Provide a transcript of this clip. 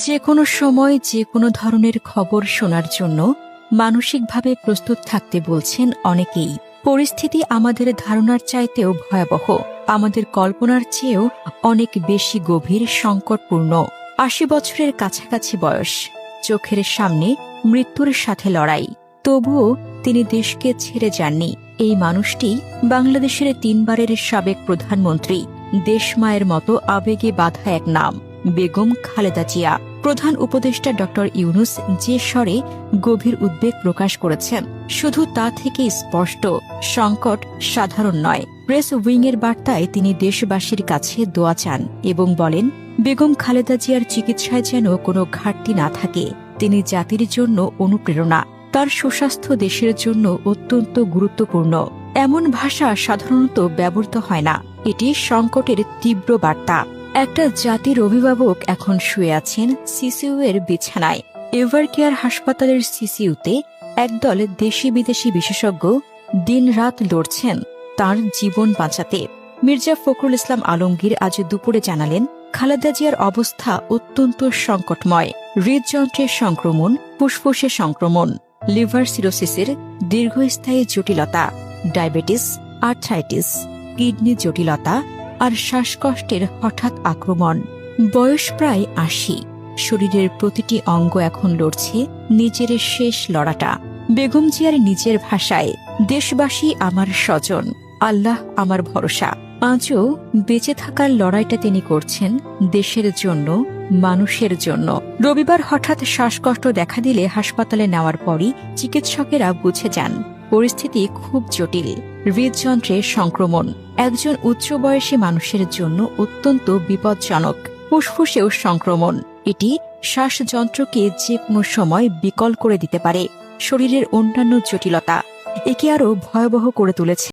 যে কোনো সময় যে কোনো ধরনের খবর শোনার জন্য মানসিকভাবে প্রস্তুত থাকতে বলছেন অনেকেই। পরিস্থিতি আমাদের ধারণার চাইতেও ভয়াবহ, আমাদের কল্পনার চেয়েও অনেক বেশি গভীর, সংকটপূর্ণ। ৮০ বছরের কাছাকাছি বয়স, চোখের সামনে মৃত্যুর সাথে লড়াই, তবুও তিনি দেশকে ছেড়ে যাননি। এই মানুষটি বাংলাদেশের ৩ বারের সাবেক প্রধানমন্ত্রী, দেশমায়ের মতো আবেগে বাঁধা এক নাম, বেগম খালেদা জিয়া। প্রধান উপদেষ্টা ডক্টর ইউনূস যে স্বরে গভীর উদ্বেগ প্রকাশ করেছেন, শুধু তা থেকেই স্পষ্ট সংকট সাধারণ নয়। প্রেস উইংয়ের বার্তায় তিনি দেশবাসীর কাছে দোয়া চান এবং বলেন, বেগম খালেদা জিয়ার চিকিৎসায় যেন কোনো ঘাটতি না থাকে। তিনি জাতির জন্য অনুপ্রেরণা, তার সুস্বাস্থ্য দেশের জন্য অত্যন্ত গুরুত্বপূর্ণ। এমন ভাষা সাধারণত ব্যবহৃত হয় না। এটি সংকটের তীব্র বার্তা। একটা জাতির অভিভাবক এখন শুয়ে আছেন সিসিইউ এর বিছানায়। এভারকেয়ার হাসপাতালের সিসিইউতে একদল দেশি বিদেশি বিশেষজ্ঞ দিনরাত লড়ছেন তার জীবন বাঁচাতে। মির্জা ফখরুল ইসলাম আলমগীর আজ দুপুরে জানালেন, খালেদা জিয়ার অবস্থা অত্যন্ত সংকটময়। হৃদযন্ত্রের সংক্রমণ, ফুসফুসে সংক্রমণ, লিভার সিরোসিসের দীর্ঘস্থায়ী জটিলতা, ডায়াবেটিস, আর্থ্রাইটিস, কিডনি জটিলতা আর শ্বাসকষ্টের হঠাৎ আক্রমণ। বয়স প্রায় ৮০। শরীরের প্রতিটি অঙ্গ এখন লড়ছে নিজের শেষ লড়াটা। বেগম জিয়ার নিজের ভাষায়, দেশবাসী আমার স্বজন, আল্লাহ আমার ভরসা। আজও বেঁচে থাকার লড়াইটা তিনি করছেন দেশের জন্য, মানুষের জন্য। রবিবার হঠাৎ শ্বাসকষ্ট দেখা দিলে হাসপাতালে নেওয়ার পরই চিকিৎসকেরা বুঝে যান পরিস্থিতি খুব জটিল। হৃদযন্ত্রে সংক্রমণ একজন উচ্চ বয়সী মানুষের জন্য অত্যন্ত বিপজ্জনক। ফুসফুসেও সংক্রমণ, এটি শ্বাসযন্ত্রকে যে কোনো সময় বিকল করে দিতে পারে। শরীরের অন্যান্য জটিলতা একে আরও ভয়াবহ করে তুলেছে।